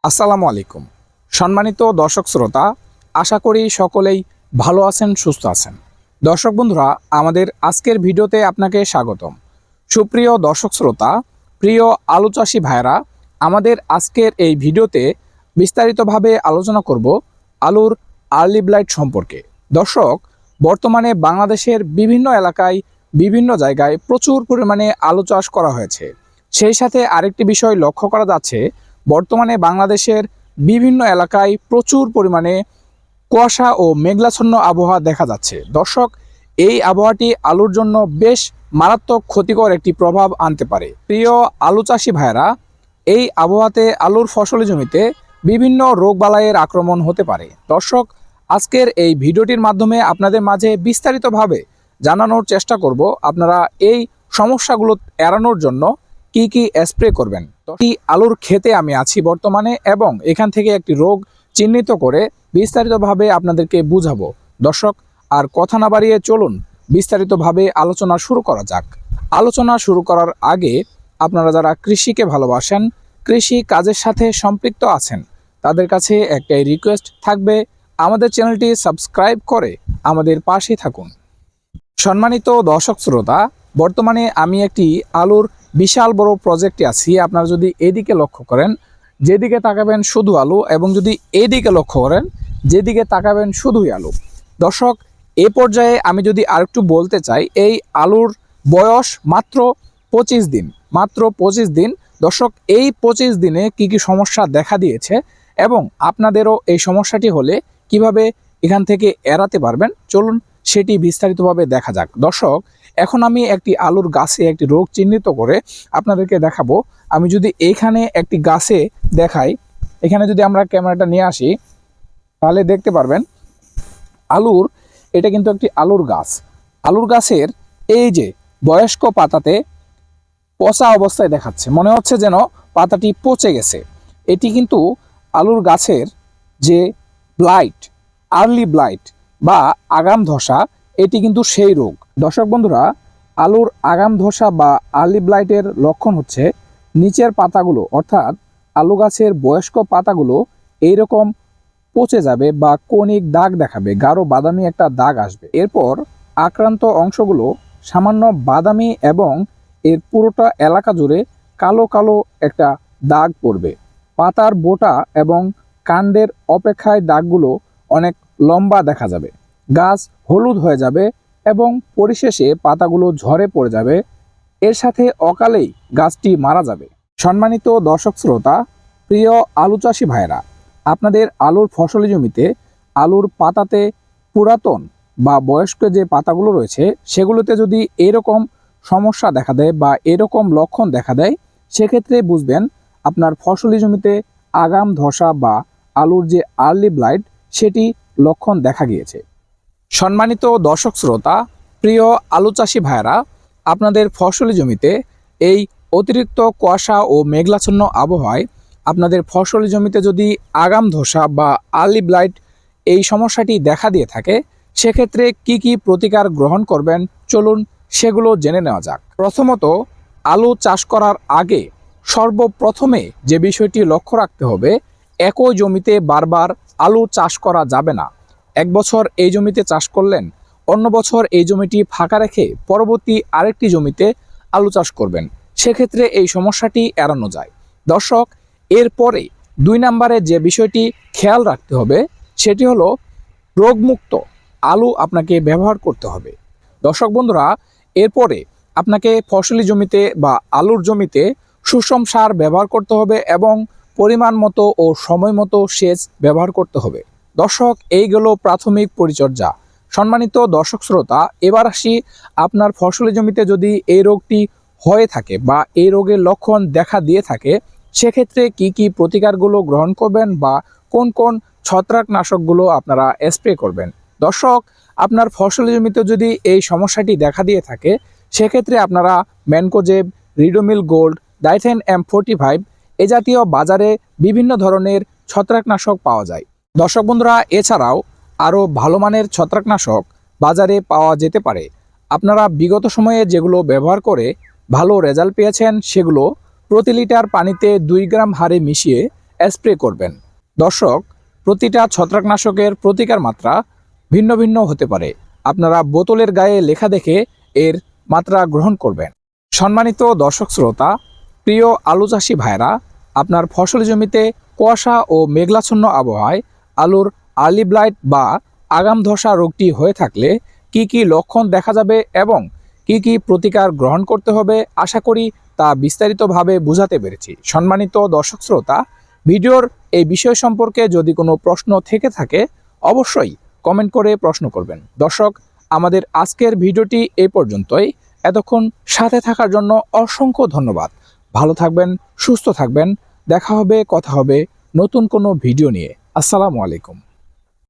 আসসালামু আলাইকুম। সম্মানিত দর্শক শ্রোতা, আশা করি সকলেই ভালো আছেন, সুস্থ আছেন। দর্শক বন্ধুরা, আমাদের আজকের ভিডিওতে আপনাকে স্বাগতম। সুপ্রিয় দর্শক শ্রোতা, প্রিয় আলু চাষি ভাইরা, আমাদের আজকের এই ভিডিওতে বিস্তারিতভাবে আলোচনা করব আলুর আর্লি ব্লাইট সম্পর্কে। দর্শক, বর্তমানে বাংলাদেশের বিভিন্ন এলাকায় বিভিন্ন জায়গায় প্রচুর পরিমাণে আলু চাষ করা হয়েছে। সেই সাথে আরেকটি বিষয় লক্ষ্য করা যাচ্ছে, বর্তমানে বাংলাদেশের বিভিন্ন এলাকায় প্রচুর পরিমাণে কুয়াশা ও মেঘলাচ্ছন্ন আবহাওয়া দেখা যাচ্ছে। দর্শক, এই আবহাওয়াটি আলুর জন্য বেশ মারাত্মক ক্ষতিকর একটি প্রভাব আনতে পারে। প্রিয় আলু চাষি ভাইরা, এই আবহাওয়াতে আলুর ফসলি জমিতে বিভিন্ন রোগবালাইয়ের আক্রমণ হতে পারে। দর্শক, আজকের এই ভিডিওটির মাধ্যমে আপনাদের মাঝে বিস্তারিতভাবে জানানোর চেষ্টা করব আপনারা এই সমস্যাগুলো এড়ানোর জন্য কি কি স্প্রে করবেন। এই আলুর ক্ষেতে আমি আছি বর্তমানে এবং এখান থেকে একটি রোগ চিহ্নিত করে বিস্তারিতভাবে আপনাদেরকে বুঝাবো। দর্শক, আর কথা না বাড়িয়ে চলুন বিস্তারিতভাবে আলোচনা শুরু করা যাক। আলোচনা শুরু করার আগে আপনারা যারা কৃষিকে ভালোবাসেন, কৃষি কাজের সাথে সম্পৃক্ত আছেন, তাদের কাছে একটাই রিকোয়েস্ট থাকবে, আমাদের চ্যানেলটি সাবস্ক্রাইব করে আমাদের পাশে থাকুন। সম্মানিত দর্শক শ্রোতা, বর্তমানে আমি একটি আলুর বিশাল বড় প্রজেক্টে আছি। আপনারা যদি এদিকে লক্ষ্য করেন, যেদিকে তাকাবেন শুধু আলু, এবং যদি এদিকে লক্ষ্য করেন, যেদিকে তাকাবেন শুধুই আলু। দর্শক, এ পর্যায়ে আমি যদি আরেকটু বলতে চাই, এই আলুর বয়স মাত্র 25 দিন, মাত্র 25 দিন। দর্শক, এই 25 দিনে কি কি সমস্যা দেখা দিয়েছে এবং আপনাদেরও এই সমস্যাটি হলে কিভাবে এখান থেকে এড়াতে পারবেন, চলুন সেটি বিস্তারিতভাবে দেখা যাক। দর্শক, এখন আমি একটি আলুর গাছে একটি রোগ চিহ্নিত করে আপনাদেরকে দেখাবো। আমি যদি এইখানে একটি গাছে দেখাই, এখানে যদি আমরা ক্যামেরাটা নিয়ে আসি, তাহলে দেখতে পারবেন আলুর, এটা কিন্তু একটি আলুর গাছ। আলুর গাছের এই যে বয়স্ক পাতাতে পচা অবস্থায় দেখাচ্ছে, মনে হচ্ছে যেন পাতাটি পচে গেছে। এটি কিন্তু আলুর গাছের যে ব্লাইট, আর্লি ব্লাইট বা আগাম ধসা, এটি কিন্তু সেই রোগ। দর্শক বন্ধুরা, আলুর আগাম ধসা বা আর্লি ব্লাইটের লক্ষণ হচ্ছে নিচের পাতাগুলো, অর্থাৎ আলু গাছের বয়স্ক পাতাগুলো এইরকম পচে যাবে বা কণিক দাগ দেখাবে, গাঢ় বাদামি একটা দাগ আসবে। এরপর আক্রান্ত অংশগুলো সামান্য বাদামি এবং এর পুরোটা এলাকা জুড়ে কালো কালো একটা দাগ পড়বে। পাতার বোটা এবং কাণ্ডের অপেক্ষায় দাগগুলো অনেক লম্বা দেখা যাবে। গাছ হলুদ হয়ে যাবে এবং পরিশেষে পাতাগুলো ঝরে পড়ে যাবে। এর সাথে অকালেই গাছটি মারা যাবে। সম্মানিত দর্শক শ্রোতা, প্রিয় আলু চাষি ভাইরা, আপনাদের আলুর ফসলি জমিতে আলুর পাতাতে পুরাতন বা বয়স্ক যে পাতাগুলো রয়েছে, সেগুলোতে যদি এরকম সমস্যা দেখা দেয় বা এরকম লক্ষণ দেখা দেয়, সেক্ষেত্রে বুঝবেন আপনার ফসলি জমিতে আগাম ধসা বা আলুর যে আর্লি ব্লাইট, সেটি লক্ষণ দেখা গিয়েছে। সম্মানিত দর্শক শ্রোতা, প্রিয় আলু চাষি ভাইরা, আপনাদের ফসলি জমিতে এই অতিরিক্ত কুয়াশা ও মেঘলাচ্ছন্ন আবহাওয়ায় আপনাদের ফসলি জমিতে যদি আগাম ধসা বা আর্লি ব্লাইট এই সমস্যাটি দেখা দিয়ে থাকে, সেক্ষেত্রে কি কি প্রতিকার গ্রহণ করবেন, চলুন সেগুলো জেনে নেওয়া যাক। প্রথমত, আলু চাষ করার আগে সর্বপ্রথমে যে বিষয়টি লক্ষ্য রাখতে হবে, একই জমিতে বারবার আলু চাষ করা যাবে না। এক বছর এই জমিতে চাষ করলেন, অন্য বছর এই জমিটি ফাঁকা রেখে পরবর্তী আরেকটি জমিতে আলু চাষ করবেন, সেক্ষেত্রে এই সমস্যাটি এড়ানো যায়। দর্শক, এরপরে 2 নম্বরে যে বিষয়টি খেয়াল রাখতে হবে, সেটি হলো রোগমুক্ত আলু আপনাকে ব্যবহার করতে হবে। দর্শক বন্ধুরা, এরপরে আপনাকে ফসলি জমিতে বা আলুর জমিতে সুষম সার ব্যবহার করতে হবে এবং পরিমাণ মতো ও সময় মতো সেচ ব্যবহার করতে হবে। দর্শক, এইগুলো প্রাথমিক পরিচর্যা। সম্মানিত দর্শক শ্রোতা, এবার আসি, আপনার ফসলি জমিতে যদি এই রোগটি হয়ে থাকে বা এই রোগের লক্ষণ দেখা দিয়ে থাকে, সেক্ষেত্রে কি কি প্রতিকারগুলো গ্রহণ করবেন বা কোন কোন ছত্রাকনাশকগুলো আপনারা স্প্রে করবেন। দর্শক, আপনার ফসলি জমিতে যদি এই সমস্যাটি দেখা দিয়ে থাকে, সেক্ষেত্রে আপনারা mancozeb, Ridomil gold, Dithane M45 এ জাতীয় বাজারে বিভিন্ন ধরনের ছত্রাকনাশক পাওয়া যায়। দর্শক বন্ধুরা, এছাড়াও আরও ভালো মানের ছত্রাকনাশক বাজারে পাওয়া যেতে পারে। আপনারা বিগত সময়ে যেগুলো ব্যবহার করে ভালো রেজাল্ট পেয়েছেন, সেগুলো প্রতি লিটার পানিতে 2 গ্রাম হারে মিশিয়ে স্প্রে করবেন। দর্শক, প্রতিটা ছত্রাকনাশকের প্রতিকার মাত্রা ভিন্ন ভিন্ন হতে পারে। আপনারা বোতলের গায়ে লেখা দেখে এর মাত্রা গ্রহণ করবেন। সম্মানিত দর্শক শ্রোতা, প্রিয় আলু চাষি ভাইরা, আপনার ফসল জমিতে কুয়াশা ও মেঘলাচ্ছন্ন আবহাওয়ায় আলুর আর্লি ব্লাইট বা আগাম ধসা রোগটি হয়ে থাকলে কি কি লক্ষণ দেখা যাবে এবং কি কি প্রতিকার গ্রহণ করতে হবে, আশা করি তা বিস্তারিতভাবে বোঝাতে পেরেছি। সম্মানিত দর্শক শ্রোতা, ভিডিওর এই বিষয় সম্পর্কে যদি কোনো প্রশ্ন থেকে থাকে অবশ্যই কমেন্ট করে প্রশ্ন করবেন। দর্শক, আমাদের আজকের ভিডিওটি এই পর্যন্তই। এতক্ষণ সাথে থাকার জন্য অসংখ্য ধন্যবাদ। ভালো থাকবেন, সুস্থ থাকবেন। দেখা হবে, কথা হবে নতুন কোনো ভিডিও নিয়ে। আসসালামু আলাইকুম।